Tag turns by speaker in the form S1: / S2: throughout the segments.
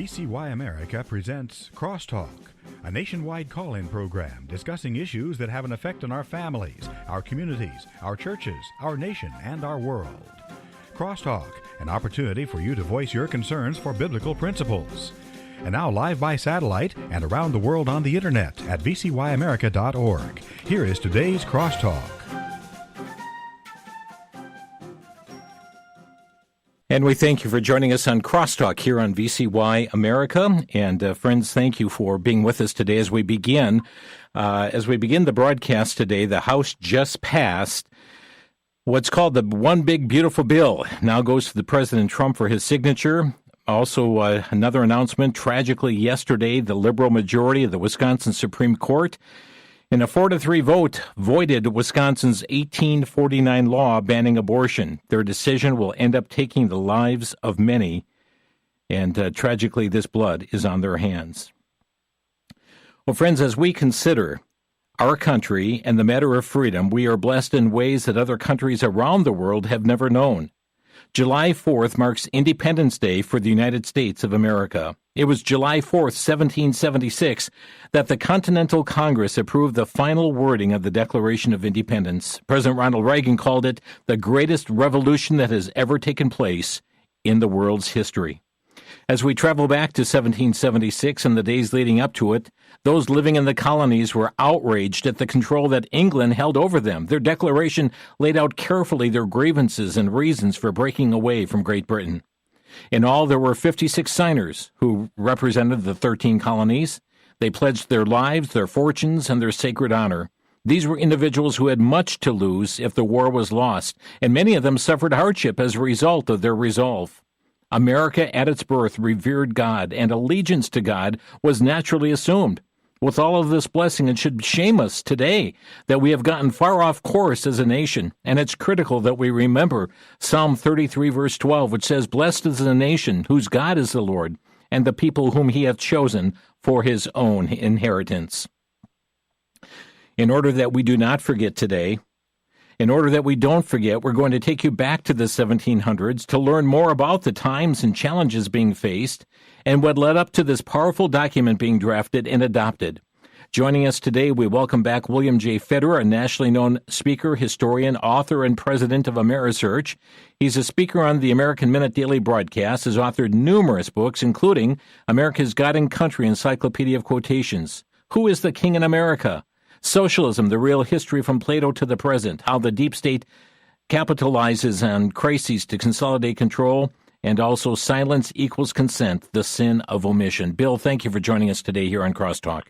S1: VCY America presents Crosstalk, a nationwide call-in program discussing issues that have an effect on our families, our communities, our churches, our nation, and our world. Crosstalk, an opportunity for you to voice your concerns for biblical principles. And now live by satellite and around the world on the internet at vcyamerica.org. Here is today's Crosstalk.
S2: And we thank you for joining us on Crosstalk here on VCY America. And friends, thank you for being with us today as we begin. The broadcast today, the House just passed what's called the One Big Beautiful Bill. Now goes to the President Trump for his signature. Also, another announcement. Tragically, yesterday, the liberal majority of the Wisconsin Supreme Court, in a 4-3 vote, voided Wisconsin's 1849 law banning abortion. Their decision will end up taking the lives of many, and tragically, this blood is on their hands. Well, friends, as we consider our country and the matter of freedom, we are blessed in ways that other countries around the world have never known. July 4th marks Independence Day for the United States of America. It was July 4th, 1776, that the Continental Congress approved the final wording of the Declaration of Independence. President Ronald Reagan called it the greatest revolution that has ever taken place in the world's history. As we travel back to 1776 and the days leading up to it, those living in the colonies were outraged at the control that England held over them. Their declaration laid out carefully their grievances and reasons for breaking away from Great Britain. In all, there were 56 signers who represented the 13 colonies. They pledged their lives, their fortunes, and their sacred honor. These were individuals who had much to lose if the war was lost, and many of them suffered hardship as a result of their resolve. America at its birth revered God, and allegiance to God was naturally assumed. With all of this blessing, it should shame us today that we have gotten far off course as a nation, and it's critical that we remember Psalm 33, verse 12, which says, "Blessed is the nation whose God is the Lord, and the people whom he hath chosen for his own inheritance." In order that we do not forget today, in order that we don't forget, we're going to take you back to the 1700s to learn more about the times and challenges being faced and what led up to this powerful document being drafted and adopted. Joining us today, we welcome back William J. Federer, a nationally known speaker, historian, author, and president of Amerisearch. He's a speaker on the American Minute Daily broadcast, has authored numerous books, including America's God and Country Encyclopedia of Quotations, Who is the King in America? Socialism, the Real History from Plato to the Present, How the Deep State Capitalizes on Crises to Consolidate Control, and also Silence Equals Consent, the Sin of Omission. Bill, thank you for joining us today here on Crosstalk.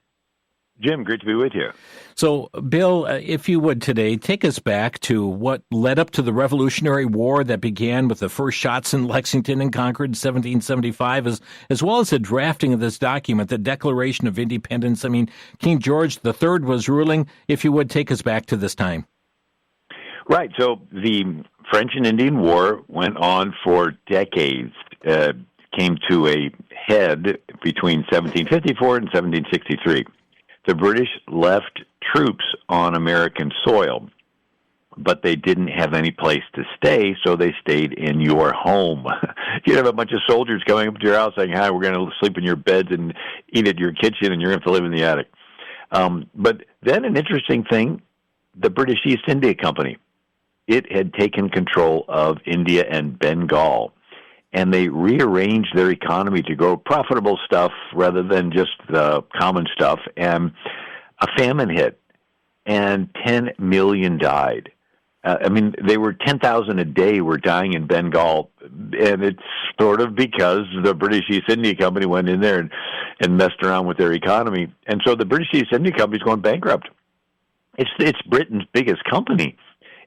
S3: Jim, great to be with you.
S2: So, Bill, if you would today, take us back to what led up to the Revolutionary War that began with the first shots in Lexington and Concord in 1775, as well as the drafting of this document, the Declaration of Independence. I mean, King George III was ruling. If you would, take us back to this time.
S3: Right. So the French and Indian War went on for decades, came to a head between 1754 and 1763. The British left troops on American soil, but they didn't have any place to stay, so they stayed in your home. You'd have a bunch of soldiers coming up to your house saying, "Hi, we're going to sleep in your beds and eat at your kitchen, and you're going to have to live in the attic." But then an interesting thing, the British East India Company, it had taken control of India and Bengal, and they rearranged their economy to grow profitable stuff rather than just the common stuff, and a famine hit, and 10 million died. They were 10,000 a day were dying in Bengal, and it's sort of because the British East India Company went in there and messed around with their economy, and so the British East India Company is going bankrupt. It's Britain's biggest company.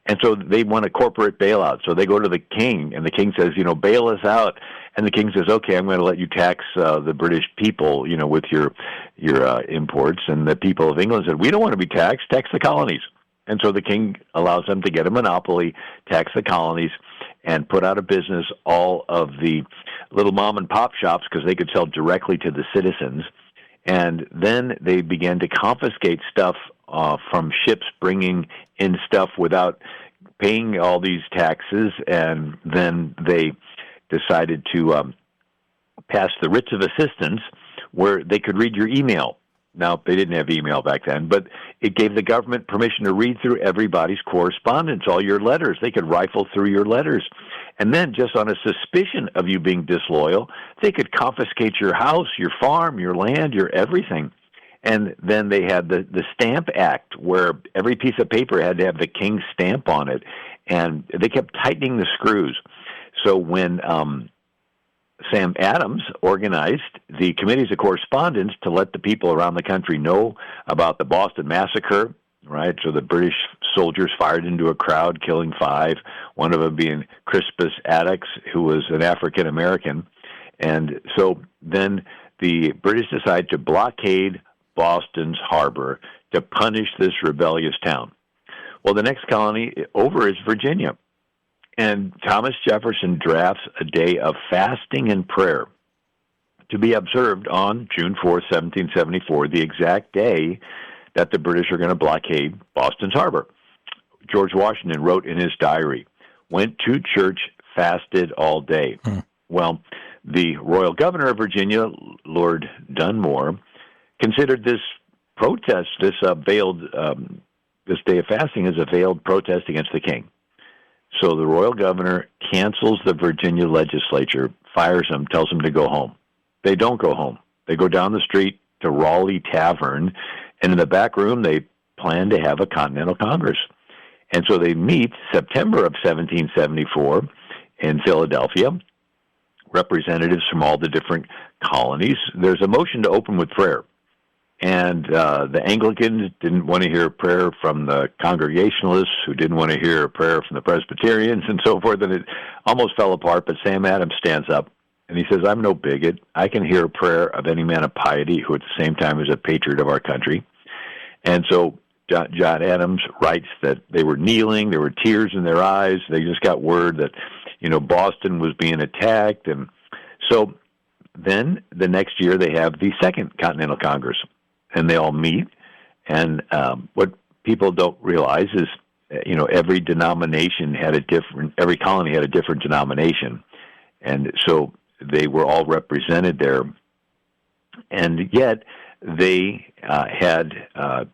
S3: And so they want a corporate bailout. So they go to the king, and the king says, bail us out. And the king says, okay, I'm going to let you tax the British people, with your imports. And the people of England said, we don't want to be taxed. Tax the colonies. And so the king allows them to get a monopoly, tax the colonies, and put out of business all of the little mom and pop shops because they could sell directly to the citizens. And then they began to confiscate stuff from ships bringing in stuff without paying all these taxes, and then they decided to passed the writs of assistance where they could read your email. Now, they didn't have email back then, but it gave the government permission to read through everybody's correspondence, all your letters. They could rifle through your letters. And then, just on a suspicion of you being disloyal, they could confiscate your house, your farm, your land, your everything. And then they had the Stamp Act, where every piece of paper had to have the king's stamp on it. And they kept tightening the screws. So when Sam Adams organized the committees of correspondence to let the people around the country know about the Boston Massacre, right? So the British soldiers fired into a crowd, killing 5, one of them being Crispus Attucks, who was an African American. And so then the British decided to blockade Boston's harbor to punish this rebellious town. Well, the next colony over is Virginia. And Thomas Jefferson drafts a day of fasting and prayer to be observed on June 4th, 1774, the exact day that the British are going to blockade Boston's harbor. George Washington wrote in his diary, went to church, fasted all day. Well, the royal governor of Virginia, Lord Dunmore, considered this protest, this day of fasting, as a veiled protest against the king. So the royal governor cancels the Virginia legislature, fires them, tells them to go home. They don't go home. They go down the street to Raleigh Tavern, and in the back room they plan to have a Continental Congress. And so they meet September of 1774 in Philadelphia, representatives from all the different colonies. There's a motion to open with prayer. And the Anglicans didn't want to hear a prayer from the Congregationalists, who didn't want to hear a prayer from the Presbyterians, and so forth. And it almost fell apart. But Sam Adams stands up, and he says, I'm no bigot. I can hear a prayer of any man of piety who at the same time is a patriot of our country. And so John Adams writes that they were kneeling. There were tears in their eyes. They just got word that, Boston was being attacked. And so then the next year they have the Second Continental Congress. And they all meet, and what people don't realize is, every denomination had every colony had a different denomination, and so they were all represented there. And yet they had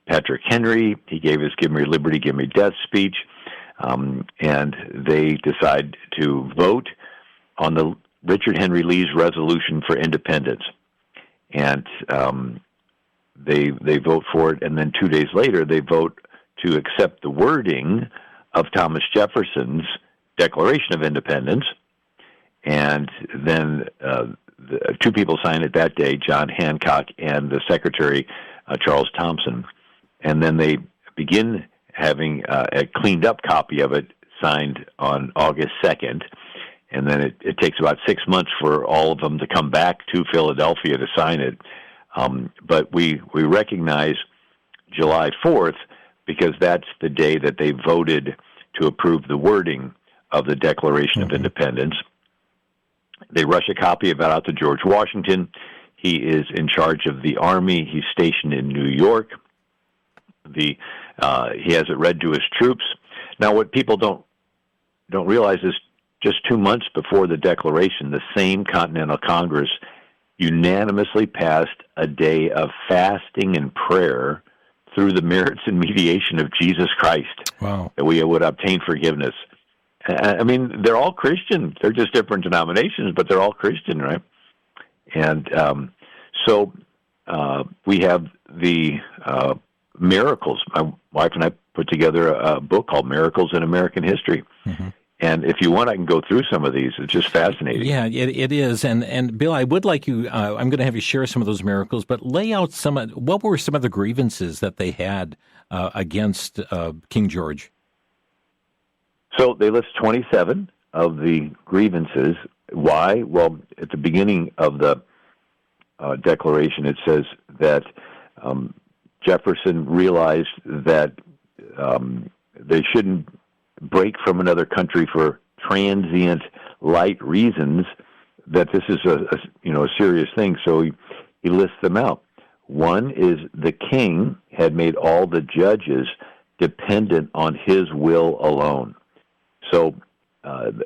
S3: Patrick Henry. He gave his "Give me liberty, give me death" speech, and they decide to vote on the Richard Henry Lee's resolution for independence, and They vote for it, and then 2 days later they vote to accept the wording of Thomas Jefferson's Declaration of Independence. And then the 2 people signed it that day, John Hancock and the Secretary, Charles Thompson. And then they begin having a cleaned-up copy of it signed on August 2nd. And then it takes about 6 months for all of them to come back to Philadelphia to sign it. But we recognize July 4th because that's the day that they voted to approve the wording of the Declaration of Independence. They rush a copy of it out to George Washington. He is in charge of the Army. He's stationed in New York. He has it read to his troops. Now, what people don't realize is just 2 months before the Declaration, the same Continental Congress unanimously passed a day of fasting and prayer through the merits and mediation of Jesus Christ.
S2: Wow.
S3: That we would obtain forgiveness. I mean, they're all Christian. They're just different denominations, but they're all Christian, right? And so we have the miracles. My wife and I put together a book called Miracles in American History. And if you want, I can go through some of these. It's just fascinating.
S2: Yeah, it is. And Bill, I would like you, I'm going to have you share some of those miracles, but lay out what were some of the grievances that they had against King George?
S3: So they list 27 of the grievances. Why? Well, at the beginning of the Declaration, it says that Jefferson realized that they shouldn't break from another country for transient, light reasons, that this is a serious thing. So he lists them out. One is the king had made all the judges dependent on his will alone. So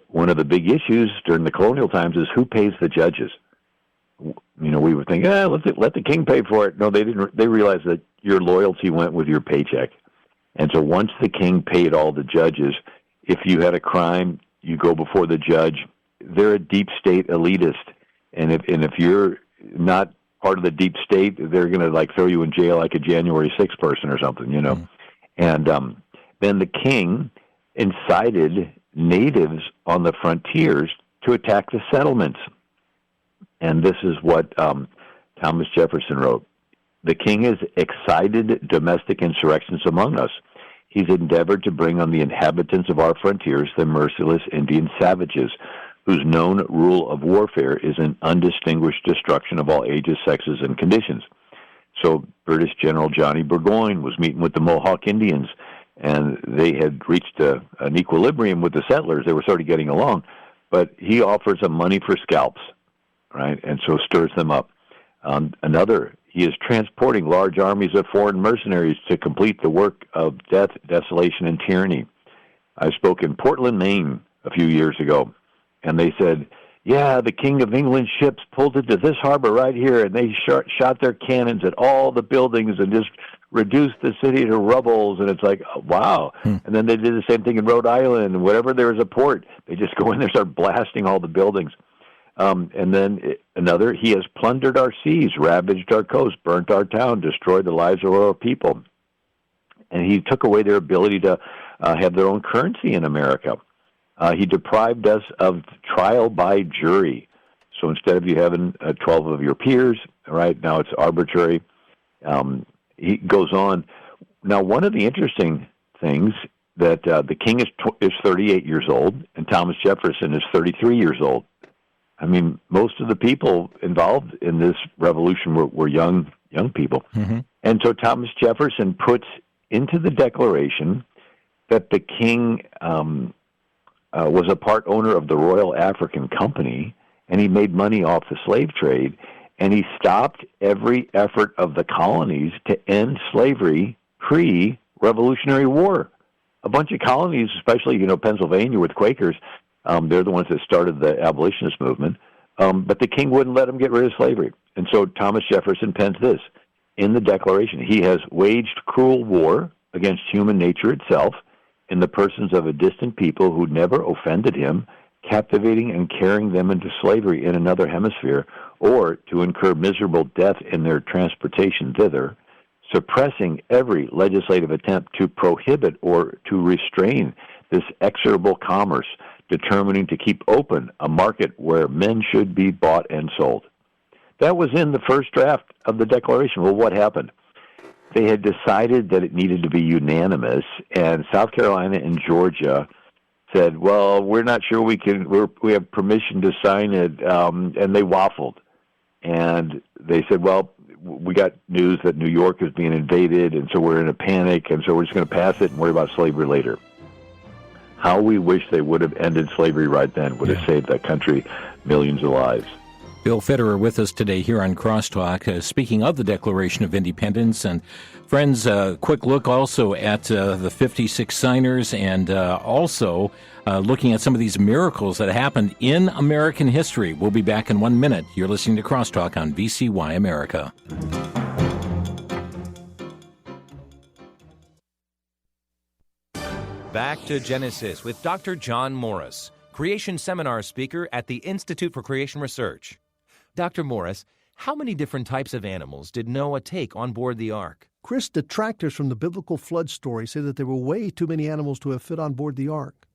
S3: one of the big issues during the colonial times is who pays the judges. we would think, let the king pay for it. No, they didn't. They realized that your loyalty went with your paycheck. And so once the king paid all the judges, if you had a crime, you go before the judge. They're a deep state elitist. And if you're not part of the deep state, they're going to throw you in jail like a January 6th person or something, Mm-hmm. And then the king incited natives on the frontiers to attack the settlements. And this is what Thomas Jefferson wrote. The king has excited domestic insurrections among us. He's endeavored to bring on the inhabitants of our frontiers the merciless Indian savages, whose known rule of warfare is an undistinguished destruction of all ages, sexes, and conditions. So British General Johnny Burgoyne was meeting with the Mohawk Indians, and they had reached an equilibrium with the settlers. They were sort of getting along, but he offers them money for scalps, right, and so stirs them up. He is transporting large armies of foreign mercenaries to complete the work of death, desolation, and tyranny. I spoke in Portland, Maine a few years ago, and they said, yeah, the King of England's ships pulled into this harbor right here, and they shot their cannons at all the buildings and just reduced the city to rubbles. And it's like, wow. And then they did the same thing in Rhode Island. Wherever there was a port, they just go in there and start blasting all the buildings. And then another, he has plundered our seas, ravaged our coast, burnt our town, destroyed the lives of our people. And he took away their ability to have their own currency in America. He deprived us of trial by jury. So instead of you having 12 of your peers, right, now it's arbitrary. He goes on. Now, one of the interesting things that the king is 38 years old, and Thomas Jefferson is 33 years old. I mean, most of the people involved in this revolution were young people. Mm-hmm. And so Thomas Jefferson puts into the Declaration that the king was a part owner of the Royal African Company, and he made money off the slave trade, and he stopped every effort of the colonies to end slavery pre-Revolutionary War. A bunch of colonies, especially, Pennsylvania with Quakers, they're the ones that started the abolitionist movement, but the king wouldn't let them get rid of slavery. And so Thomas Jefferson pens this in the Declaration. He has waged cruel war against human nature itself in the persons of a distant people who never offended him, captivating and carrying them into slavery in another hemisphere, or to incur miserable death in their transportation thither, suppressing every legislative attempt to prohibit or to restrain this execrable commerce, determining to keep open a market where men should be bought and sold. That was in the first draft of the Declaration. Well, what happened? They had decided that it needed to be unanimous, and South Carolina and Georgia said, well, we're not sure we have permission to sign it, and they waffled. And they said, well, we got news that New York is being invaded, and so we're in a panic, and so we're just going to pass it and worry about slavery later. How we wish they would have ended slavery right then, would have saved that country millions of lives.
S2: Bill Federer with us today here on Crosstalk, speaking of the Declaration of Independence. And friends, a quick look also at the 56 signers, and also looking at some of these miracles that happened in American history. We'll be back in 1 minute. You're listening to Crosstalk on VCY America.
S4: Back to Genesis with Dr. John Morris, Creation Seminar speaker at the Institute for Creation Research. Dr. Morris, how many different types of animals did Noah take on board the ark?
S5: Chris, detractors from the biblical flood story say that there were way too many animals to have fit on board the ark.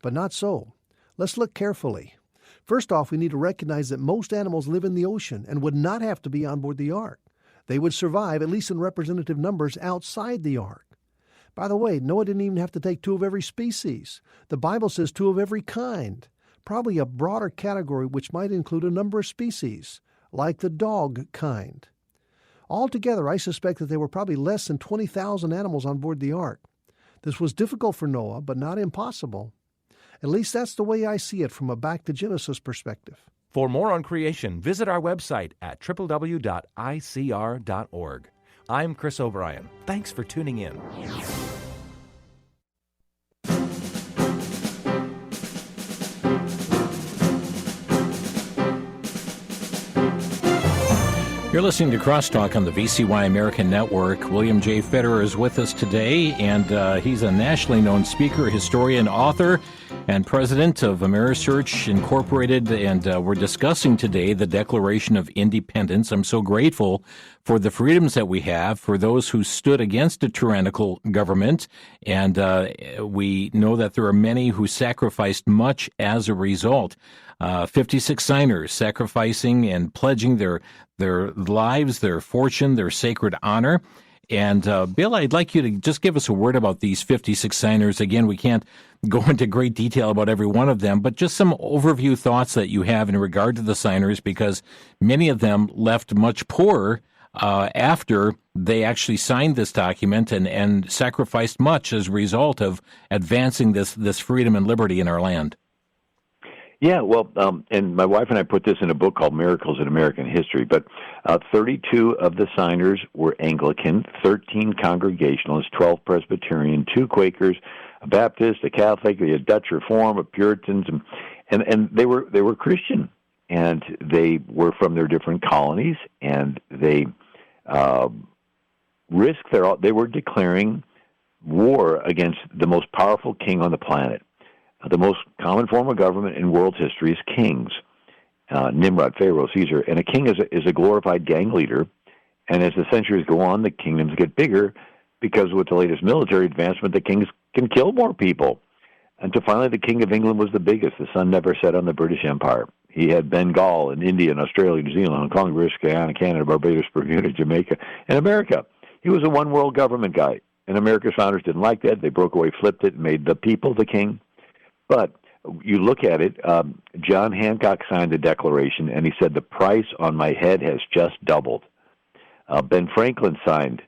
S5: But not so. Let's look carefully. First off, we need to recognize that most animals live in the ocean and would not have to be on board the ark. They would survive, at least in representative numbers, outside the ark. By the way, Noah didn't even have to take 2 of every species. The Bible says 2 of every kind. Probably a broader category which might include a number of species, like the dog kind. Altogether, I suspect that there were probably less than 20,000 animals on board the ark. This was difficult for Noah, but not impossible. At least that's the way I see it from a back to Genesis perspective.
S4: For more on creation, visit our website at www.icr.org. I'm Chris O'Brien. Thanks for tuning in.
S2: You're listening to Crosstalk on the VCY American Network. William J. Federer is with us today, and he's a nationally known speaker, historian, author, and president of Amerisearch Incorporated, and we're discussing today the Declaration of Independence. I'm so grateful for the freedoms that we have for those who stood against a tyrannical government, and we know that there are many who sacrificed much as a result. 56 signers sacrificing and pledging their lives, their fortune, their sacred honor. And Bill, I'd like you to just give us a word about these 56 signers. Again, we can't go into great detail about every one of them, but just some overview thoughts that you have in regard to the signers, because many of them left much poorer after they actually signed this document and sacrificed much as a result of advancing this freedom and liberty in our land.
S3: Yeah, well, and my wife and I put this in a book called Miracles in American History, but 32 of the signers were Anglican, 13 Congregationalists, 12 Presbyterian, 2 Quakers, a Baptist, a Catholic, a Dutch Reform, a Puritans, and they were Christian, and they were from their different colonies, and they they were declaring war against the most powerful king on the planet. The most common form of government in world history is kings. Nimrod, Pharaoh, Caesar. And a king is a glorified gang leader. And as the centuries go on, the kingdoms get bigger because with the latest military advancement, the kings can kill more people. Until finally, the King of England was the biggest. The sun never set on the British Empire. He had Bengal and India and Australia, New Zealand, Hong Kong, British Guyana, Canada, Barbados, Bermuda, Jamaica, and America. He was a one-world government guy. And America's founders didn't like that. They broke away, flipped it, and made the people the king. But you look at it, John Hancock signed the Declaration, and he said, the price on my head has just doubled. Ben Franklin signed,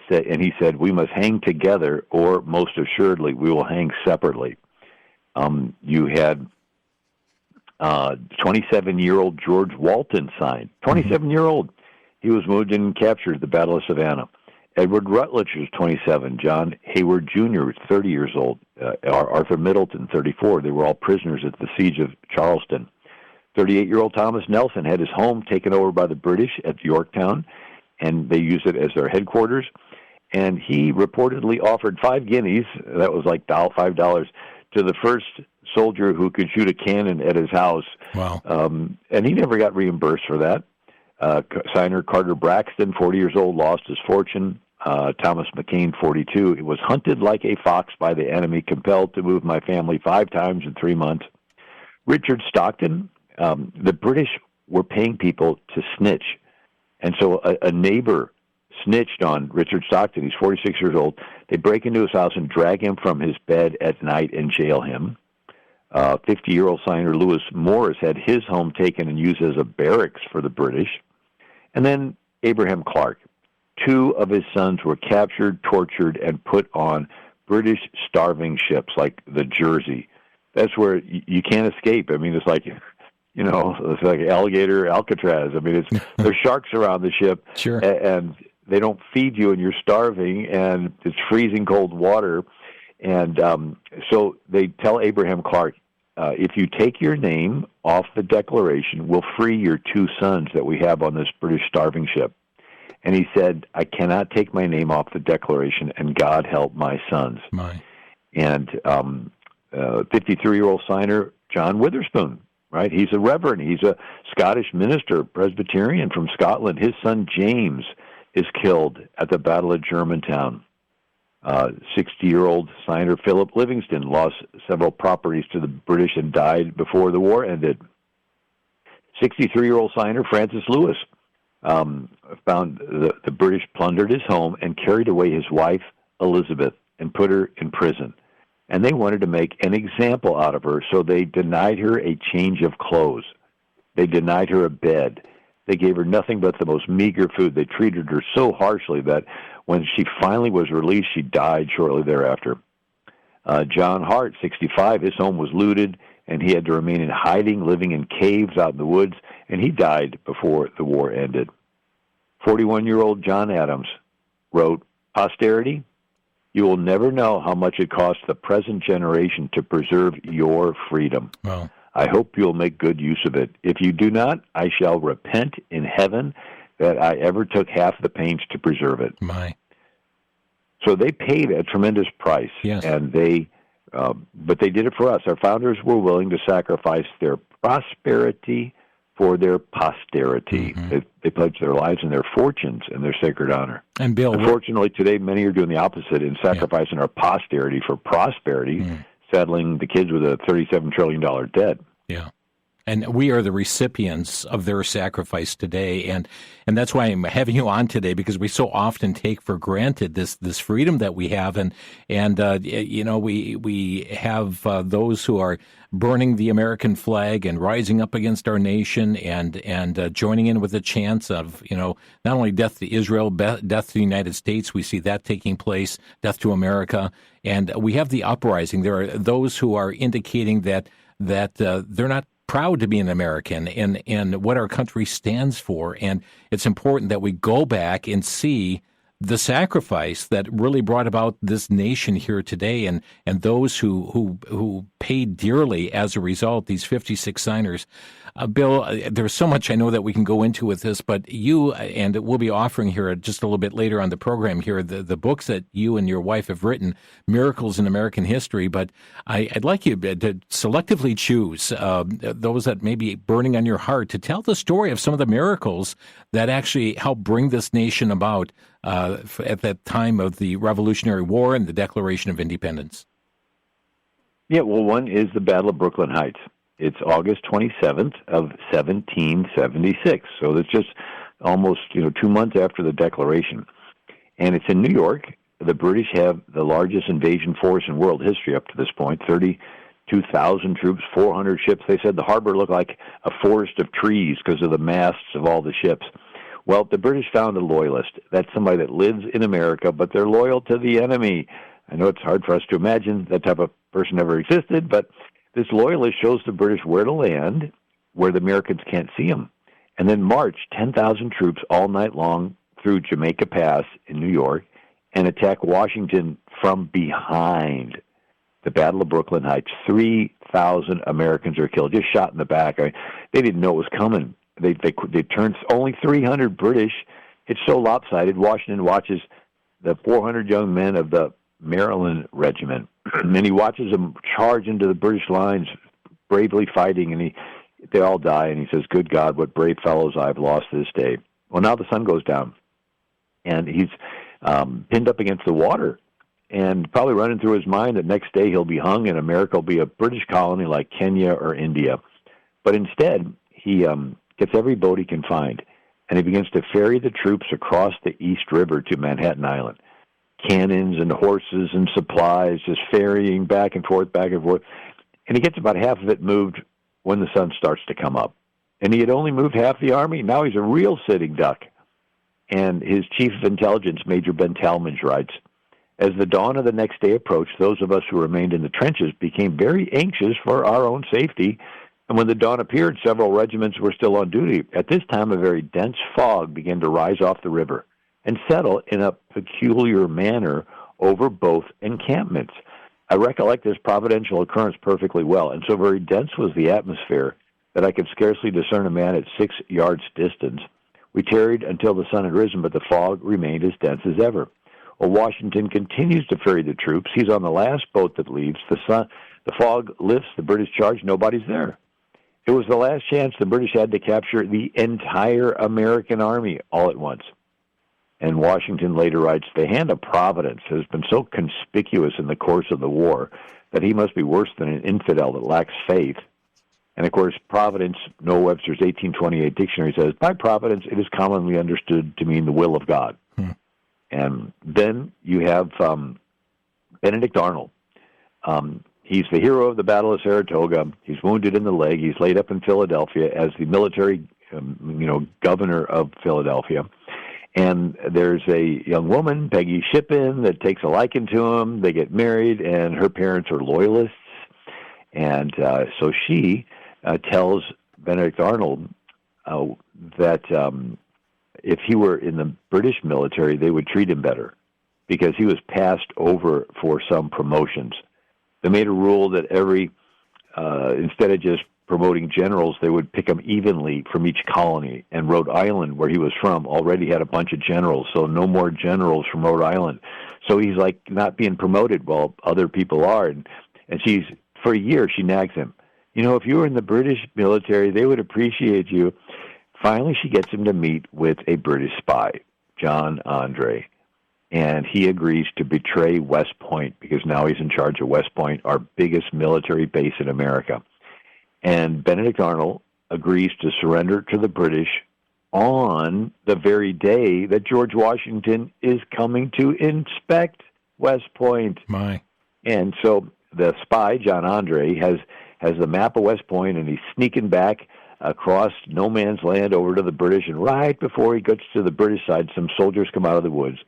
S3: and he said, we must hang together, or most assuredly, we will hang separately. You had 27-year-old George Walton signed. 27-year-old. He was moved in and captured at the Battle of Savannah. Edward Rutledge was 27. John Hayward Jr. was 30 years old. Arthur Middleton, 34. They were all prisoners at the Siege of Charleston. 38-year-old Thomas Nelson had his home taken over by the British at Yorktown, and they used it as their headquarters. And he reportedly offered 5 guineas, that was like $5, to the first soldier who could shoot a cannon at his house. Wow. And he never got reimbursed for that. Signer Carter Braxton, 40 years old, lost his fortune. Thomas McCain, 42. He was hunted like a fox by the enemy, compelled to move my family 5 times in 3 months. Richard Stockton, the British were paying people to snitch. And so a neighbor snitched on Richard Stockton. He's 46 years old. They break into his house and drag him from his bed at night and jail him. 50-year-old signer Lewis Morris had his home taken and used as a barracks for the British. And then Abraham Clark. 2 of his sons were captured, tortured, and put on British starving ships like the Jersey. That's where you can't escape. I mean, it's like, it's like alligator Alcatraz. I mean, there's sharks around the ship,
S2: sure,
S3: and they don't feed you, and you're starving, and it's freezing cold water. And so they tell Abraham Clark, if you take your name off the Declaration, we'll free your 2 sons that we have on this British starving ship. And he said, I cannot take my name off the Declaration, and God help my sons. And 53-year-old signer John Witherspoon, right? He's a reverend. He's a Scottish minister, Presbyterian from Scotland. His son James is killed at the Battle of Germantown. 60-year-old signer Philip Livingston lost several properties to the British and died before the war ended. 63-year-old signer Francis Lewis found the British plundered his home and carried away his wife, Elizabeth, and put her in prison. And they wanted to make an example out of her, so they denied her a change of clothes. They denied her a bed. They gave her nothing but the most meager food. They treated her so harshly that when she finally was released, she died shortly thereafter. John Hart, 65, his home was looted, and he had to remain in hiding, living in caves out in the woods, and he died before the war ended. 41-year-old John Adams wrote, Posterity, you will never know how much it costs the present generation to preserve your freedom.
S2: Wow.
S3: I hope you'll make good use of it. If you do not, I shall repent in heaven that I ever took half the pains to preserve it.
S2: My.
S3: So they paid a tremendous price,
S2: Yes.
S3: and but they did it for us. Our founders were willing to sacrifice their prosperity for their posterity.
S2: Mm-hmm.
S3: They pledged their lives and their fortunes and their sacred honor.
S2: And Bill,
S3: unfortunately, today many are doing the opposite in sacrificing our posterity for prosperity, saddling the kids with a $37 trillion debt.
S2: Yeah. And we are the recipients of their sacrifice today, and that's why I'm having you on today, because we so often take for granted this freedom that we have, and you know, we have those who are burning the American flag and rising up against our nation, and joining in with the chants of, you know, not only death to Israel, death to the United States. We see that taking place, death to America, and we have the uprising. There are those who are indicating that they're not proud to be an American and what our country stands for. And it's important that we go back and see the sacrifice that really brought about this nation here today, and those who paid dearly as a result, these 56 signers. Bill, there's so much I know that we can go into with this, but you, and we'll be offering here just a little bit later on the program here, the books that you and your wife have written, Miracles in American History, but I'd like you to selectively choose those that may be burning on your heart to tell the story of some of the miracles that actually helped bring this nation about at that time of the Revolutionary War and the Declaration of Independence.
S3: Yeah, well, one is the Battle of Brooklyn Heights. It's August 27th of 1776, so it's just almost 2 months after the Declaration, and it's in New York. The British have the largest invasion force in world history up to this point, 32,000 troops, 400 ships. They said the harbor looked like a forest of trees because of the masts of all the ships. Well, the British found a loyalist. That's somebody that lives in America, but they're loyal to the enemy. I know it's hard for us to imagine that type of person ever existed, but this loyalist shows the British where to land, where the Americans can't see them, and then march 10,000 troops all night long through Jamaica Pass in New York and attack Washington from behind. The Battle of Brooklyn Heights, 3,000 Americans are killed, just shot in the back. They didn't know it was coming. They turned only 300 British. It's so lopsided. Washington watches the 400 young men of the Maryland Regiment, and he watches them charge into the British lines, bravely fighting, and they all die, and he says, "Good God, what brave fellows I've lost this day." Well, now the sun goes down, and he's pinned up against the water, and probably running through his mind that next day he'll be hung, and America will be a British colony like Kenya or India. But instead, he gets every boat he can find, and he begins to ferry the troops across the East River to Manhattan Island. Cannons and horses and supplies just ferrying back and forth, and he gets about half of it moved when the sun starts to come up. And he had only moved half the army. Now he's a real sitting duck. And his chief of intelligence, Major Ben Talmadge, writes, "As the dawn of the next day approached, those of us who remained in the trenches became very anxious for our own safety. And when the dawn appeared, several regiments were still on duty. At this time, a very dense fog began to rise off the river and settle in a peculiar manner over both encampments. I recollect this providential occurrence perfectly well, and so very dense was the atmosphere that I could scarcely discern a man at 6 yards' distance. We tarried until the sun had risen, but the fog remained as dense as ever. Well, Washington continues to ferry the troops. He's on the last boat that leaves. The fog lifts, the British charge, nobody's there. It was the last chance the British had to capture the entire American army all at once." And Washington later writes, "The hand of Providence has been so conspicuous in the course of the war that he must be worse than an infidel that lacks faith." And, of course, Providence, Noah Webster's 1828 dictionary says, "By Providence, it is commonly understood to mean the will of God." And then you have Benedict Arnold. He's the hero of the Battle of Saratoga. He's wounded in the leg. He's laid up in Philadelphia as the military, governor of Philadelphia. And there's a young woman, Peggy Shippen, that takes a liking to him. They get married, and her parents are loyalists. And so she tells Benedict Arnold that if he were in the British military, they would treat him better because he was passed over for some promotions. They made a rule that instead of just promoting generals, they would pick them evenly from each colony. And Rhode Island, where he was from, already had a bunch of generals, so no more generals from Rhode Island. So he's like not being promoted while other people are. And she's, for a year, she nags him. You know, if you were in the British military, they would appreciate you. Finally, she gets him to meet with a British spy, John Andre. And he agrees to betray West Point because now he's in charge of West Point, our biggest military base in America. And Benedict Arnold agrees to surrender to the British on the very day that George Washington is coming to inspect West Point.
S2: My.
S3: And so the spy, John Andre, has the map of West Point, and he's sneaking back across no man's land over to the British. And right before he gets to the British side, some soldiers come out of the woods,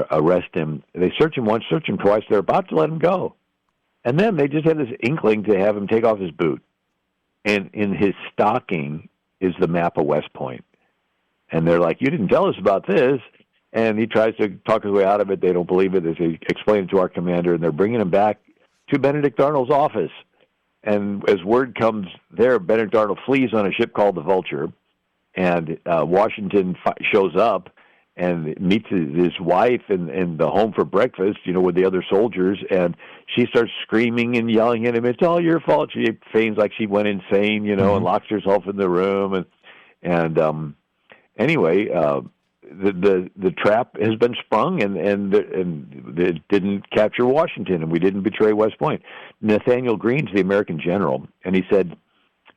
S3: arrest him. They search him once, search him twice. They're about to let him go. And then they just have this inkling to have him take off his boot. And in his stocking is the map of West Point. And they're like, you didn't tell us about this. And he tries to talk his way out of it. They don't believe it. They explain it to our commander, and they're bringing him back to Benedict Arnold's office. And as word comes there, Benedict Arnold flees on a ship called the Vulture. And Washington shows up and meets his wife in the home for breakfast, you know, with the other soldiers, and she starts screaming and yelling at him, it's all your fault. She feigns like she went insane, you know, and locks herself in the room. And anyway, the trap has been sprung, and it didn't capture Washington, and we didn't betray West Point. Nathaniel Greene's the American general, and he said,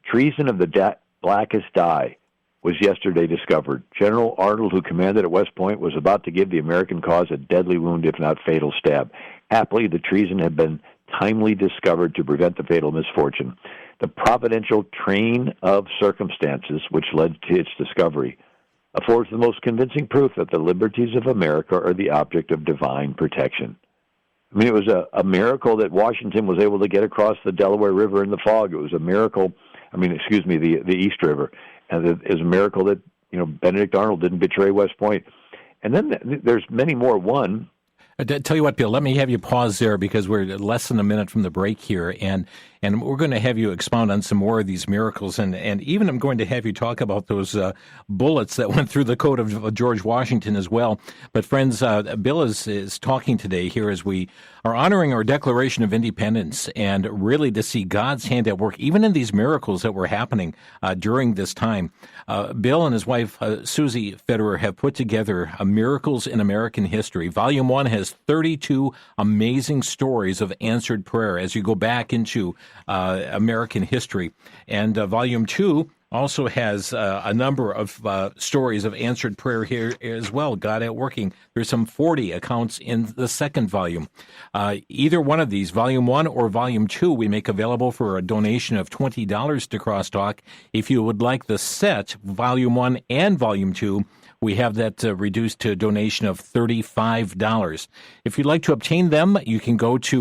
S3: treason of the blackest dye was yesterday discovered. General Arnold, who commanded at West Point, was about to give the American cause a deadly wound, if not fatal stab. Happily, the treason had been timely discovered to prevent the fatal misfortune. The providential train of circumstances which led to its discovery affords the most convincing proof that the liberties of America are the object of divine protection. I mean, it was a miracle that Washington was able to get across the Delaware River in the fog. It was a miracle, the East River. And it was a miracle that, you know, Benedict Arnold didn't betray West Point. And then there's many more. One,
S2: tell you what, Bill, let me have you pause there because we're less than a minute from the break here, and we're going to have you expound on some more of these miracles, and even I'm going to have you talk about those bullets that went through the coat of George Washington as well. But friends, Bill is talking today here as we are honoring our Declaration of Independence, and really to see God's hand at work, even in these miracles that were happening during this time. Bill and his wife, Susie Federer, have put together Miracles in American History. Volume 1 has 32 amazing stories of answered prayer as you go back into American history. And Volume 2 also has a number of stories of answered prayer here as well, God at working. There's some 40 accounts in the second volume. Either one of these, Volume 1 or Volume 2, we make available for a donation of $20 to Crosstalk. If you would like the set, Volume 1 and Volume 2, we have that reduced to a donation of $35. If you'd like to obtain them, you can go to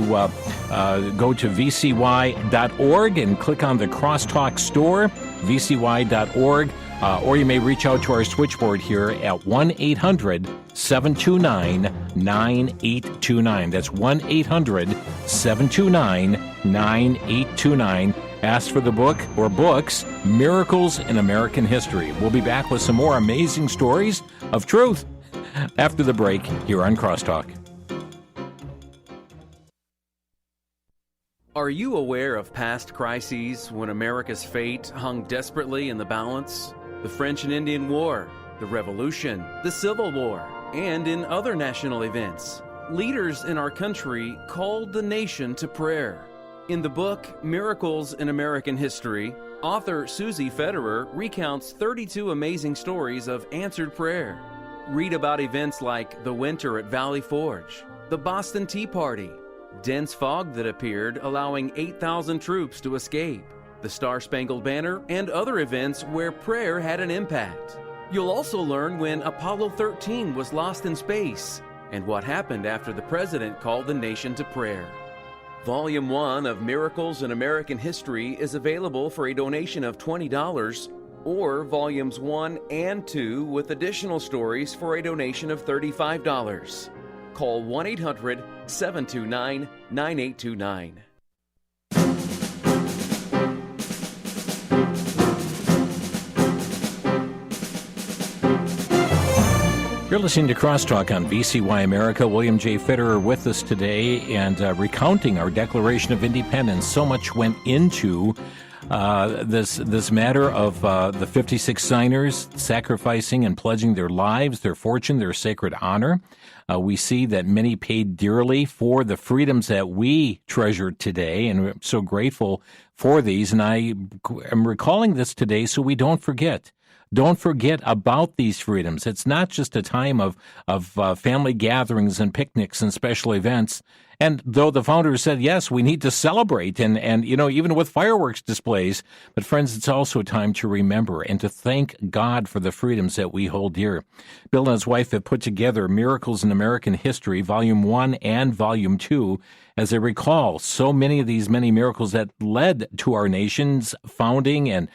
S2: vcy.org and click on the Crosstalk store, vcy.org, or you may reach out to our switchboard here at 1-800-729-9829. That's 1-800-729-9829. Ask for the book or books, Miracles in American History. We'll be back with some more amazing stories of truth after the break here on Crosstalk.
S6: Are you aware of past crises when America's fate hung desperately in the balance? The French and Indian War, the Revolution, the Civil War, and in other national events. Leaders in our country called the nation to prayer. In the book, Miracles in American History, author Susie Federer recounts 32 amazing stories of answered prayer. Read about events like the winter at Valley Forge, the Boston Tea Party, dense fog that appeared allowing 8,000 troops to escape, the Star-Spangled Banner, and other events where prayer had an impact. You'll also learn when Apollo 13 was lost in space and what happened after the president called the nation to prayer. Volume 1 of Miracles in American History is available for a donation of $20, or Volumes 1 and 2 with additional stories for a donation of $35. Call 1-800-729-9829.
S2: You're listening to Crosstalk on VCY America. William J. Federer with us today and recounting our Declaration of Independence. So much went into this matter of the 56 signers sacrificing and pledging their lives, their fortune, their sacred honor. We see that many paid dearly for the freedoms that we treasure today, and we're so grateful for these. And I am recalling this today so we don't forget. Don't forget about these freedoms. It's not just a time of family gatherings and picnics and special events. And though the founders said, yes, we need to celebrate and you know, even with fireworks displays, but friends, it's also a time to remember and to thank God for the freedoms that we hold dear. Bill and his wife have put together Miracles in American History, Volume 1 and Volume 2, as they recall so many of these many miracles that led to our nation's founding and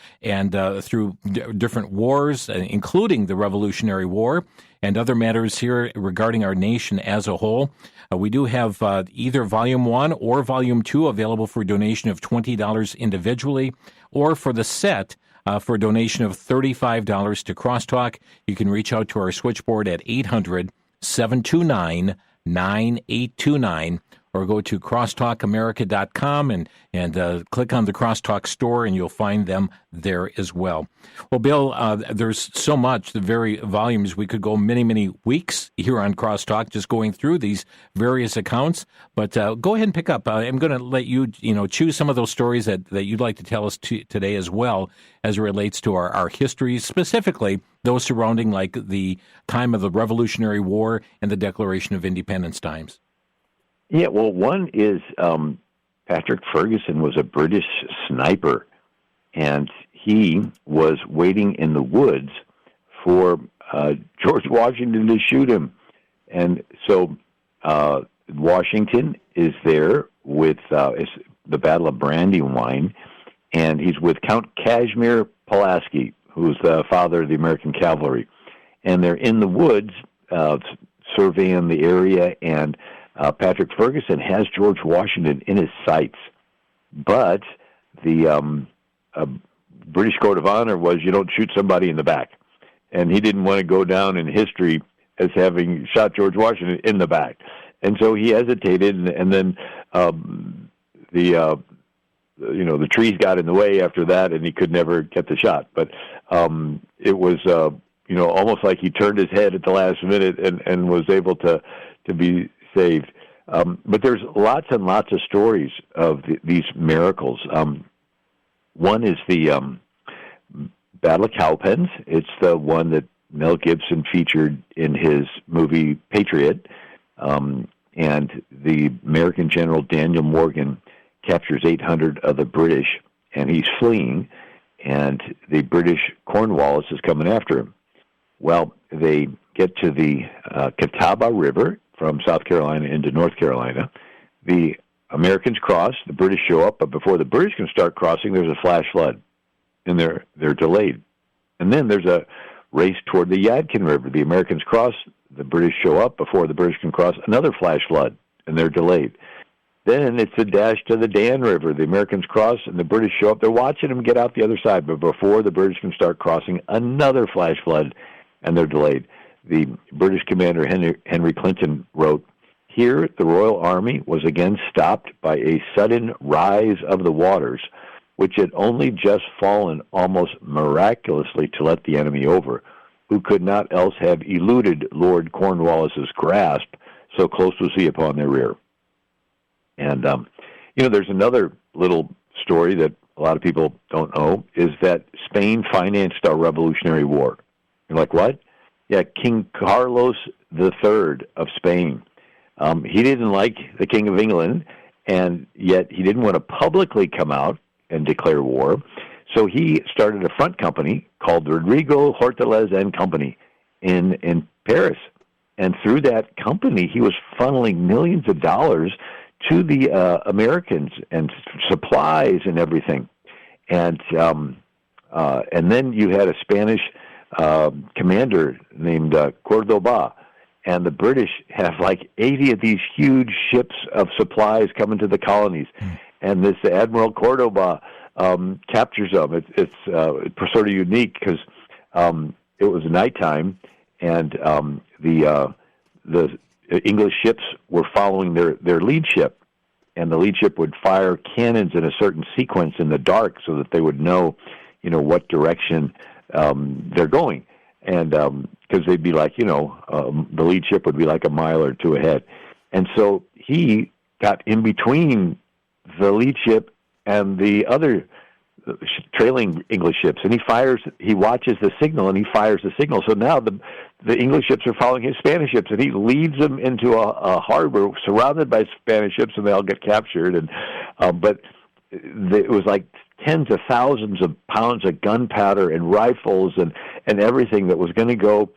S2: through different wars, including the Revolutionary War and other matters here regarding our nation as a whole. We do have either Volume 1 or Volume 2 available for a donation of $20 individually, or for the set for a donation of $35 to Crosstalk. You can reach out to our switchboard at 800-729-9829. Or go to crosstalkamerica.com and click on the Crosstalk store, and you'll find them there as well. Well, Bill, there's so much, the very volumes. We could go many, many weeks here on Crosstalk just going through these various accounts. But go ahead and pick up. I'm going to let you, choose some of those stories that you'd like to tell us today as well as it relates to our history, specifically those surrounding like the time of the Revolutionary War and the Declaration of Independence times.
S3: Yeah, well, one is Patrick Ferguson was a British sniper, and he was waiting in the woods for George Washington to shoot him. And so Washington is there with the Battle of Brandywine, and he's with Count Casimir Pulaski, who's the father of the American cavalry. And they're in the woods surveying the area, and Patrick Ferguson has George Washington in his sights, but the British Court of Honor was you don't shoot somebody in the back, and he didn't want to go down in history as having shot George Washington in the back, and so he hesitated, and then the trees got in the way after that, and he could never get the shot. But it was almost like he turned his head at the last minute and was able to be saved. But there's lots and lots of stories of these miracles. One is the Battle of Cowpens. It's the one that Mel Gibson featured in his movie Patriot. And the American General Daniel Morgan captures 800 of the British, and he's fleeing, and the British Cornwallis is coming after him. Well, they get to the Catawba River from South Carolina into North Carolina. The Americans cross, the British show up, but before the British can start crossing, there's a flash flood, and they're delayed. And then there's a race toward the Yadkin River. The Americans cross, the British show up, before the British can cross, another flash flood, and they're delayed. Then it's a dash to the Dan River. The Americans cross, and the British show up. They're watching them get out the other side, but before the British can start crossing, another flash flood, and they're delayed. The British commander Henry Clinton wrote, "Here the Royal Army was again stopped by a sudden rise of the waters, which had only just fallen almost miraculously to let the enemy over, who could not else have eluded Lord Cornwallis's grasp, so close was he upon their rear." And, there's another little story that a lot of people don't know, is that Spain financed our Revolutionary War. You're like, what? Yeah, King Carlos III of Spain. He didn't like the King of England, and yet he didn't want to publicly come out and declare war. So he started a front company called Rodrigo Hortalez and Company in Paris. And through that company, he was funneling millions of dollars to the Americans and supplies and everything. And then you had a Spanish commander named Cordoba, and the British have like 80 of these huge ships of supplies coming to the colonies, and this Admiral Cordoba captures them. It's sort of unique because it was nighttime, and the English ships were following their lead ship, and the lead ship would fire cannons in a certain sequence in the dark so that they would know, what direction they're going, and because they'd be like, the lead ship would be like a mile or two ahead, and so he got in between the lead ship and the other trailing English ships, and he watches the signal, and he fires the signal. So now the English ships are following his Spanish ships, and he leads them into a harbor surrounded by Spanish ships, and they all get captured. And but it was like tens of thousands of pounds of gunpowder and rifles and everything that was going to go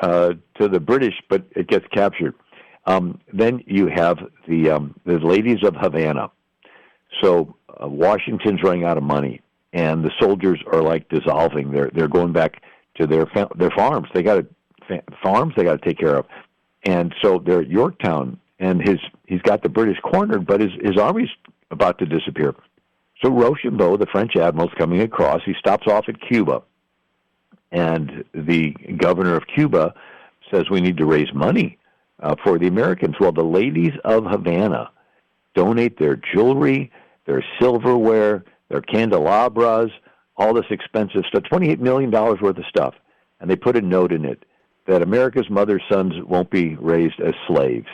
S3: to the British, but it gets captured. Then you have the ladies of Havana. So Washington's running out of money, and the soldiers are like dissolving. They're going back to their farms. They got farms they got to take care of, and so they're at Yorktown, and he's got the British cornered, but his army's about to disappear. So Rochambeau, the French admiral's coming across. He stops off at Cuba, and the governor of Cuba says we need to raise money for the Americans. Well, the ladies of Havana donate their jewelry, their silverware, their candelabras, all this expensive stuff, $28 million worth of stuff. And they put a note in it that America's mother sons won't be raised as slaves.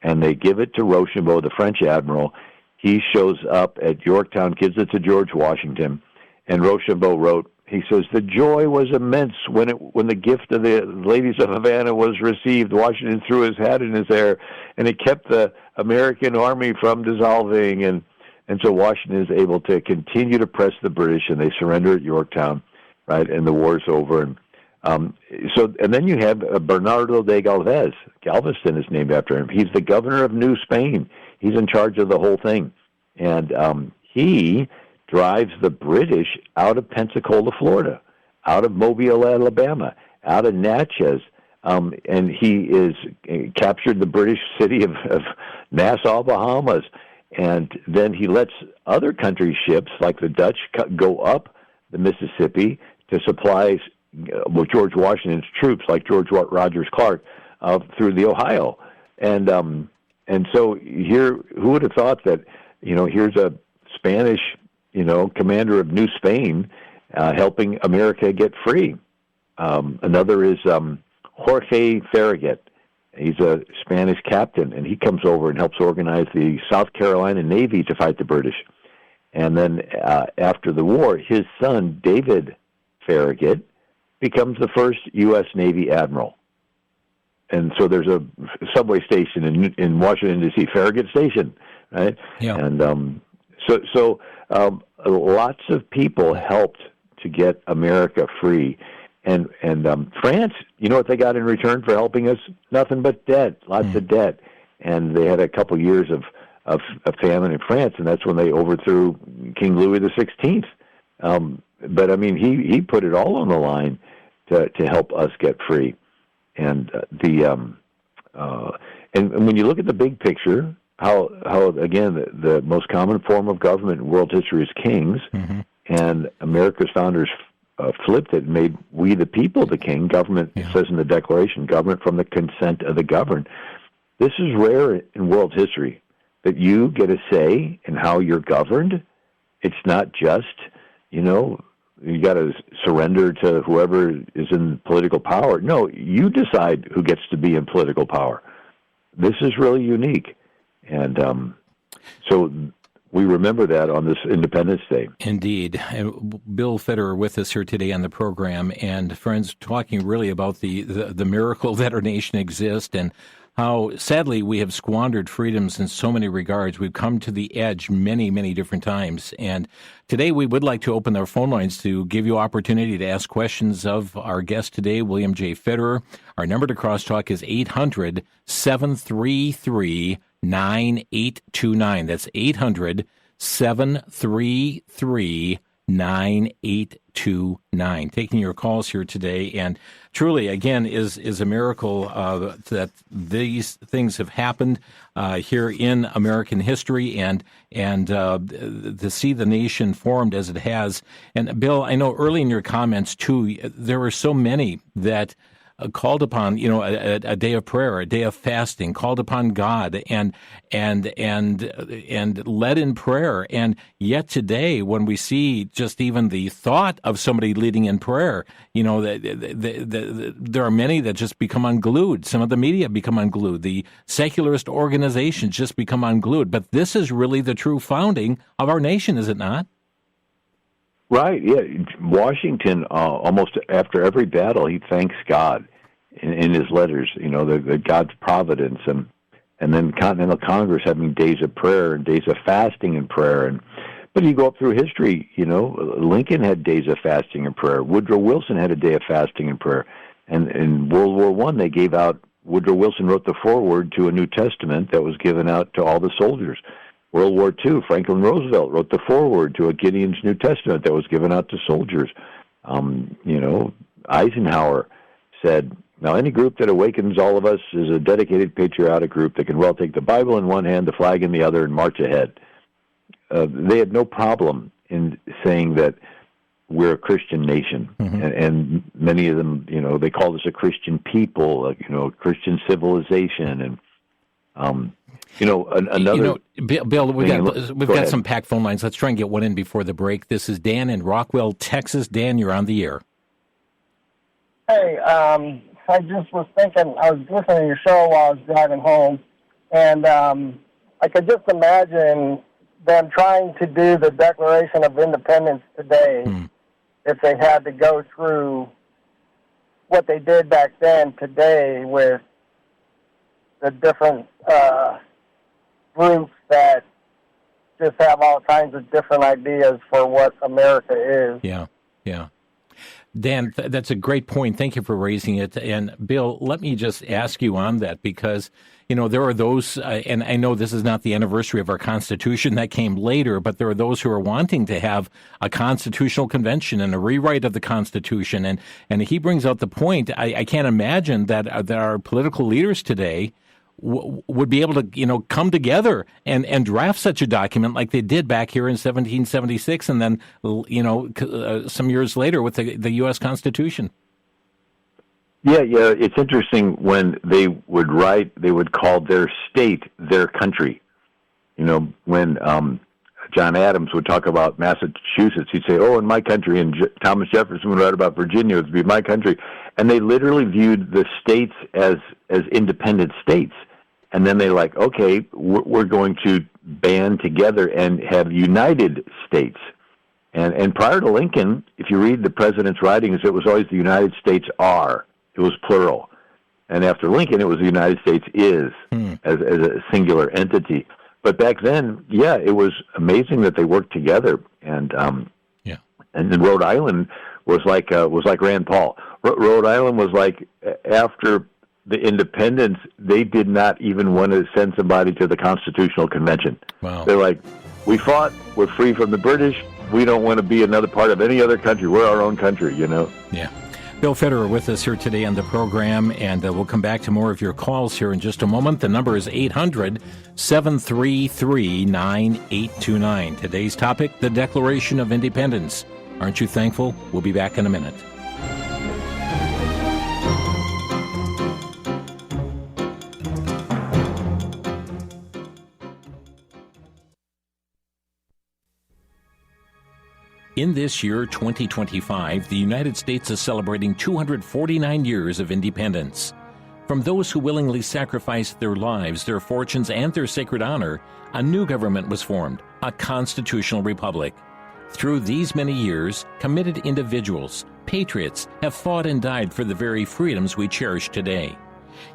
S3: And they give it to Rochambeau, the French admiral. He shows up at Yorktown, gives it to George Washington. And Rochambeau wrote, he says, the joy was immense when the gift of the ladies of Havana was received. Washington threw his hat in his air, and it kept the American army from dissolving. And so Washington is able to continue to press the British, and they surrender at Yorktown, right? And the war's over. And and then you have Bernardo de Galvez. Galveston is named after him. He's the governor of New Spain. He's in charge of the whole thing, and he drives the British out of Pensacola, Florida, out of Mobile, Alabama, out of Natchez, and he is captured the British city of Nassau, Bahamas, and then he lets other countries' ships, like the Dutch, go up the Mississippi to supply George Washington's troops, like George Rogers Clark, through the Ohio, and so here, who would have thought that here's a Spanish commander of New Spain, helping America get free. Another is Jorge Farragut. He's a Spanish captain, and he comes over and helps organize the South Carolina Navy to fight the British. And then after the war, his son, David Farragut, becomes the first U.S. Navy admiral. And so there's a subway station in Washington, D.C., Farragut Station, right?
S2: Yeah.
S3: And so lots of people helped to get America free. And France, you know what they got in return for helping us? Nothing but debt, lots of debt. And they had a couple years of famine in France, and that's when they overthrew King Louis XVI. But, I mean, he put it all on the line to help us get free. And and when you look at the big picture, how again the most common form of government in world history is kings, and America's founders flipped it and made we the people the king. Government, it says in the Declaration, government from the consent of the governed. This is rare in world history, that you get a say in how you're governed. It's not just, you got to surrender to whoever is in political power. No, you decide who gets to be in political power. This is really unique. And so we remember that on this Independence Day.
S2: Indeed. And Bill Federer with us here today on the program. And friends, talking really about the miracle that our nation exists and how sadly we have squandered freedoms in so many regards. We've come to the edge many, many different times. And today we would like to open our phone lines to give you opportunity to ask questions of our guest today, William J. Federer. Our number to crosstalk is 800-733-9829. That's 800-733-9829. Taking your calls here today, and truly, again, is a miracle that these things have happened here in American history, and to see the nation formed as it has. And Bill, I know early in your comments too, there were so many that called upon, a day of prayer, a day of fasting, called upon God and led in prayer. And yet today, when we see just even the thought of somebody leading in prayer, there are many that just become unglued. Some of the media become unglued. The secularist organizations just become unglued. But this is really the true founding of our nation, is it not?
S3: Right, yeah. Washington, almost after every battle, he thanks God in his letters, the God's providence, and then Continental Congress having days of prayer and days of fasting and prayer. But you go up through history, Lincoln had days of fasting and prayer. Woodrow Wilson had a day of fasting and prayer. And in World War I, they gave out, Woodrow Wilson wrote the foreword to a New Testament that was given out to all the soldiers. World War II, Franklin Roosevelt wrote the foreword to a Gideon's New Testament that was given out to soldiers. Eisenhower said, now any group that awakens all of us is a dedicated patriotic group that can well take the Bible in one hand, the flag in the other, and march ahead. They had no problem in saying that we're a Christian nation. Mm-hmm. And many of them, they called us a Christian people, Christian civilization. And, another...
S2: Bill, we've got some packed phone lines. Let's try and get one in before the break. This is Dan in Rockwell, Texas. Dan, you're on the air.
S7: Hey, I just was thinking, I was listening to your show while I was driving home, and I could just imagine them trying to do the Declaration of Independence today if they had to go through what they did back then today with the different groups that just have all kinds of different ideas for what America is.
S2: Yeah. Dan, that's a great point. Thank you for raising it. And Bill, let me just ask you on that because, there are those, and I know this is not the anniversary of our Constitution, that came later, but there are those who are wanting to have a constitutional convention and a rewrite of the Constitution. And he brings out the point, I can't imagine that our political leaders today would be able to, come together and draft such a document like they did back here in 1776 and then, some years later with the U.S. Constitution.
S3: Yeah, it's interesting when they would write, they would call their state their country. When John Adams would talk about Massachusetts, he'd say, in my country, and Thomas Jefferson would write about Virginia, it would be my country. And they literally viewed the states as independent states. And then they're like, okay, we're going to band together and have united states. And prior to Lincoln, if you read the president's writings, it was always the United States are. It was plural. And after Lincoln, it was the United States is as a singular entity. But back then, it was amazing that they worked together. And then Rhode Island was like Rand Paul. Rhode Island was like after the independence, they did not even want to send somebody to the Constitutional Convention.
S2: Wow.
S3: They're like, we fought, we're free from the British, we don't want to be another part of any other country, we're our own country,
S2: Yeah. Bill Federer with us here today on the program, and we'll come back to more of your calls here in just a moment. The number is 800-733-9829. Today's topic, the Declaration of Independence. Aren't you thankful? We'll be back in a minute. In this year, 2025, the United States is celebrating 249 years of independence. From those who willingly sacrificed their lives, their fortunes, and their sacred honor, a new government was formed, a constitutional republic. Through these many years, committed individuals, patriots, have fought and died for the very freedoms we cherish today.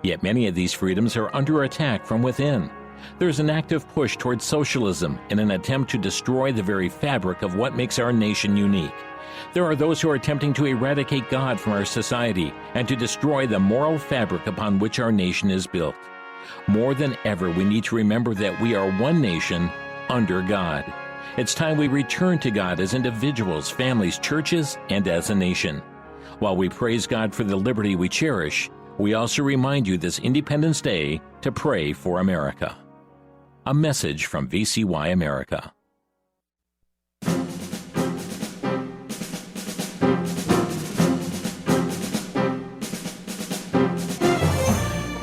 S2: Yet many of these freedoms are under attack from within. There's an active push towards socialism in an attempt to destroy the very fabric of what makes our nation unique. There are those who are attempting to eradicate God from our society and to destroy the moral fabric upon which our nation is built. More than ever, we need to remember that we are one nation under God. It's time we return to God as individuals, families, churches, and as a nation. While we praise God for the liberty we cherish, we also remind you this Independence Day to pray for America. A message from VCY America.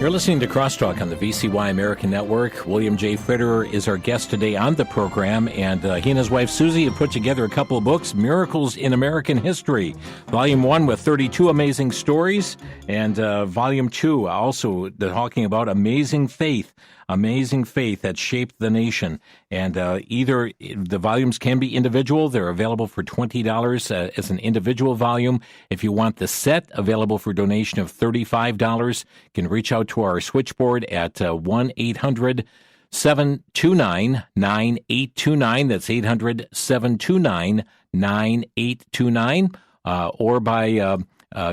S2: You're listening to Crosstalk on the VCY American Network. William J. Federer is our guest today on the program, and he and his wife Susie have put together a couple of books, Miracles in American History, Volume 1 with 32 amazing stories, and Volume 2 also talking about amazing faith that shaped the nation. And either the volumes can be individual. They're available for $20 as an individual volume. If you want the set, available for donation of $35, you can reach out to our switchboard at 1-800-729-9829. That's 800-729-9829. Or by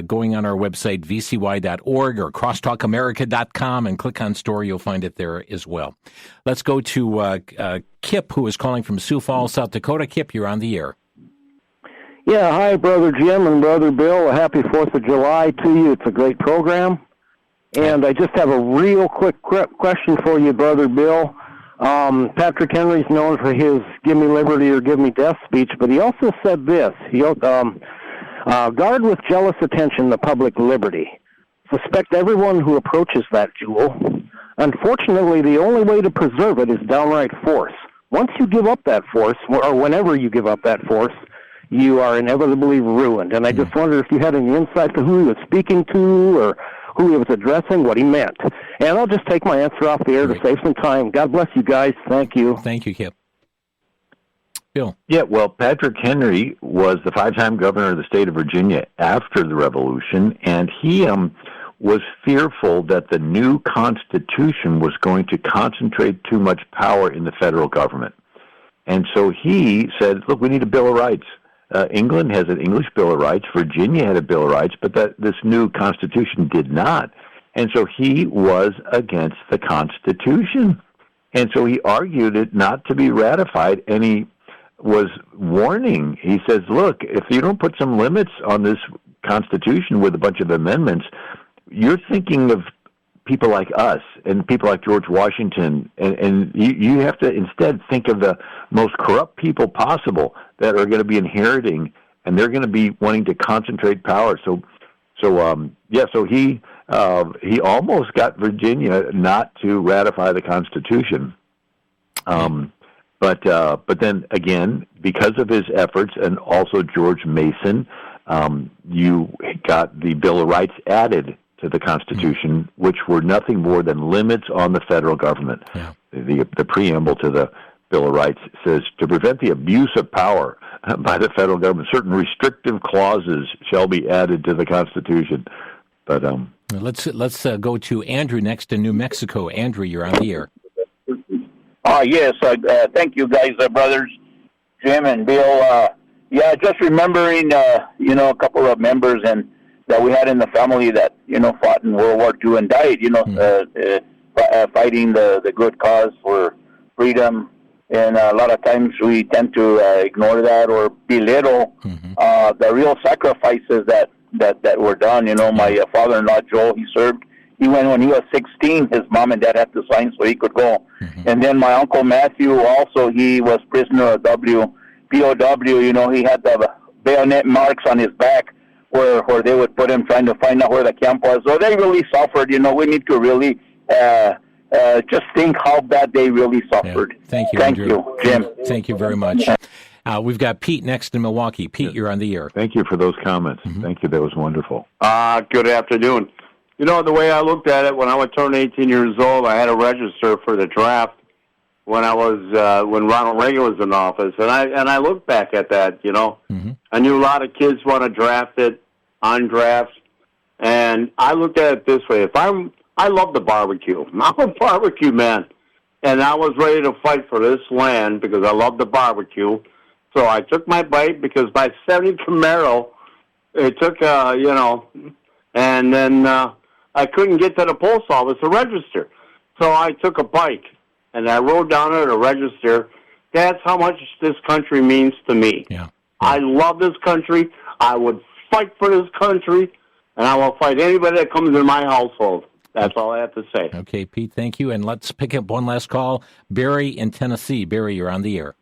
S2: going on our website, vcy.org or crosstalkamerica.com, and click on store. You'll find it there as well. Let's go to Kip, who is calling from Sioux Falls, South Dakota. Kip, you're on the air.
S8: Yeah, hi, Brother Jim and Brother Bill. A happy 4th of July to you. It's a great program. And I just have a real quick question for you, Brother Bill. Patrick Henry's known for his give me liberty or give me death speech, but he also said this. Guard with jealous attention the public liberty. Suspect everyone who approaches that jewel. Unfortunately, the only way to preserve it is downright force. Once you give up that force, or whenever you give up that force, you are inevitably ruined. And I just wonder if you had any insight to who he was speaking to or who he was addressing, what he meant. And I'll just take my answer off the air to save some time. God bless you guys. Thank you.
S2: Thank you, Kip. Bill.
S3: Yeah, well, Patrick Henry was the 5-time governor of the state of Virginia after the Revolution, and he was fearful that the new Constitution was going to concentrate too much power in the federal government. And so he said, look, we need a Bill of Rights. England has an English Bill of Rights. Virginia had a Bill of Rights, but this new Constitution did not. And so he was against the Constitution. And so he argued it not to be ratified, and he was warning. He says, look, if you don't put some limits on this Constitution with a bunch of amendments, you're thinking of people like us and people like George Washington, and you have to instead think of the most corrupt people possible that are going to be inheriting, and they're going to be wanting to concentrate power. So he almost got Virginia not to ratify the Constitution. But then again, because of his efforts and also George Mason, you got the Bill of Rights added to the Constitution, which were nothing more than limits on the federal government. Yeah. The preamble to the Bill of Rights says, to prevent the abuse of power by the federal government, certain restrictive clauses shall be added to the Constitution. But
S2: let's go to Andrew next in New Mexico. Andrew, you're on the air.
S9: Yes, thank you guys, brothers, Jim and Bill. Just remembering, a couple of members that we had in the family that, fought in World War II and died, fighting the good cause for freedom. And a lot of times we tend to ignore that or belittle the real sacrifices that were done. My father-in-law, Joel, he served. He went when he was 16. His mom and dad had to sign so he could go. And then my uncle Matthew also, he was prisoner of POW. He had the bayonet marks on his back where they would put him trying to find out where the camp was. So they really suffered. We need to really just think how bad they really suffered.
S2: Yeah. Thank you,
S9: Thank
S2: Andrew.
S9: you, Jim.
S2: Thank you very much. We've got Pete next in Milwaukee. Pete, you're on the air.
S3: Thank you for those comments. Thank you. That was wonderful.
S10: Good afternoon. The way I looked at it, when I would turn 18 years old, I had to register for the draft when Ronald Reagan was in office, and I look back at that. I knew a lot of kids want to draft it on drafts, and I looked at it this way: I love the barbecue. I'm a barbecue man, and I was ready to fight for this land because I love the barbecue. So I took my bite because my '70 Camaro, it took and then I couldn't get to the post office to register. So I took a bike, and I rode down there to register. That's how much this country means to me.
S2: Yeah.
S10: I love this country. I would fight for this country, and I will fight anybody that comes in my household. That's all I have to say.
S2: Okay, Pete, thank you. And let's pick up one last call. Barry in Tennessee. Barry, you're on the air.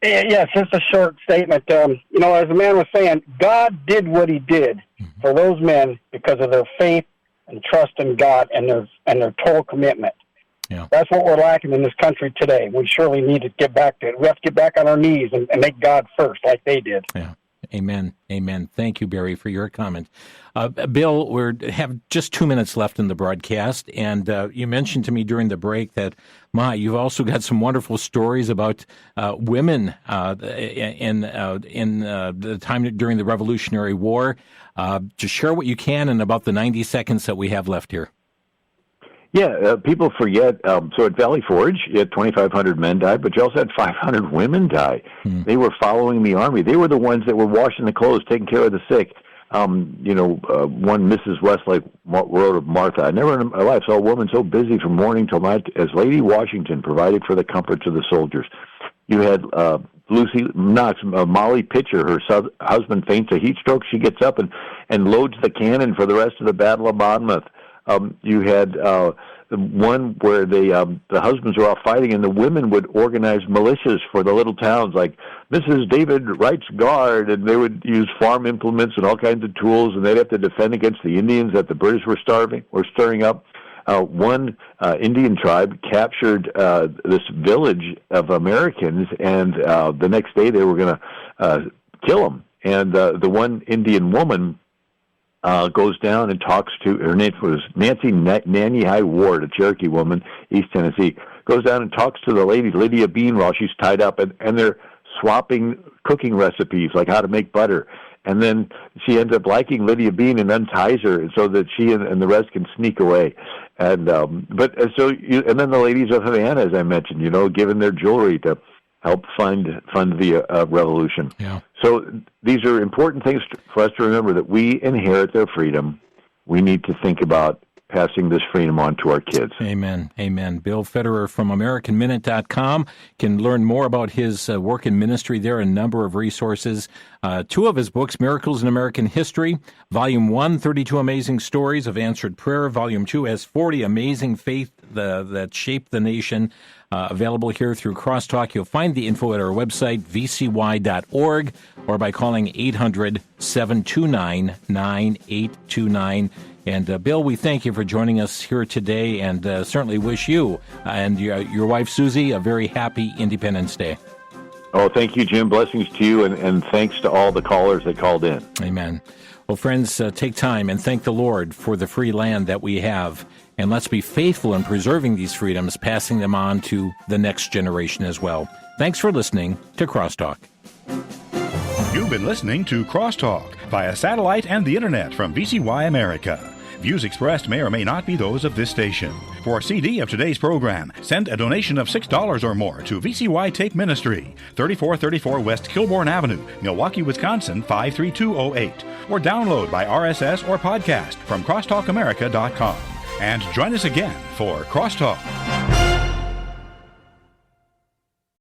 S11: Yes, just a short statement. As the man was saying, God did what he did for those men because of their faith and trust in God and their total commitment.
S2: Yeah.
S11: That's what we're lacking in this country today. We surely need to get back to it. We have to get back on our knees and make God first like they did.
S2: Yeah. Amen. Amen. Thank you, Barry, for your comment. Bill, we have just 2 minutes left in the broadcast, and you mentioned to me during the break that, you've also got some wonderful stories about women in the time during the Revolutionary War. Just share what you can in about the 90 seconds that we have left here.
S3: Yeah, people forget. So at Valley Forge, you had 2,500 men die, but you also had 500 women die. They were following the army. They were the ones that were washing the clothes, taking care of the sick. One Mrs. Westlake wrote of Martha, "I never in my life saw a woman so busy from morning till night as Lady Washington provided for the comforts of the soldiers." You had Lucy Knox, Molly Pitcher, her husband faints a heat stroke. She gets up and loads the cannon for the rest of the Battle of Monmouth. You had the one where the husbands were off fighting, and the women would organize militias for the little towns, like Mrs. David Wright's Guard, and they would use farm implements and all kinds of tools, and they'd have to defend against the Indians that the British were stirring up. One Indian tribe captured this village of Americans, and the next day they were going to kill them. And the one Indian woman goes down and talks to, her name was Nancy Nanny High Ward, a Cherokee woman, East Tennessee, goes down and talks to the lady, Lydia Bean, while she's tied up, and they're swapping cooking recipes, like how to make butter. And then she ends up liking Lydia Bean and unties her so that she and the rest can sneak away. And and then the ladies of Havana, as I mentioned, giving their jewelry to help fund the revolution.
S2: Yeah.
S3: So these are important things for us to remember, that we inherit their freedom. We need to think about passing this freedom on to our kids.
S2: Amen. Amen. Bill Federer from AmericanMinute.com can learn more about his work in ministry there, a number of resources. 2 of his books, Miracles in American History. Volume 1, 32 Amazing Stories of Answered Prayer. Volume 2 has 40 Amazing Faith that Shaped the Nation. Available here through Crosstalk. You'll find the info at our website, vcy.org, or by calling 800-729-9829. And Bill, we thank you for joining us here today, and certainly wish you and your wife, Susie, a very happy Independence Day.
S3: Oh, thank you, Jim. Blessings to you, and thanks to all the callers that called in.
S2: Amen. Well, friends, take time and thank the Lord for the free land that we have. And let's be faithful in preserving these freedoms, passing them on to the next generation as well. Thanks for listening to Crosstalk.
S1: You've been listening to Crosstalk via satellite and the internet from VCY America. Views expressed may or may not be those of this station. For a CD of today's program, send a donation of $6 or more to VCY Tape Ministry, 3434 West Kilbourne Avenue, Milwaukee, Wisconsin, 53208. Or download by RSS or podcast from crosstalkamerica.com. And join us again for Crosstalk.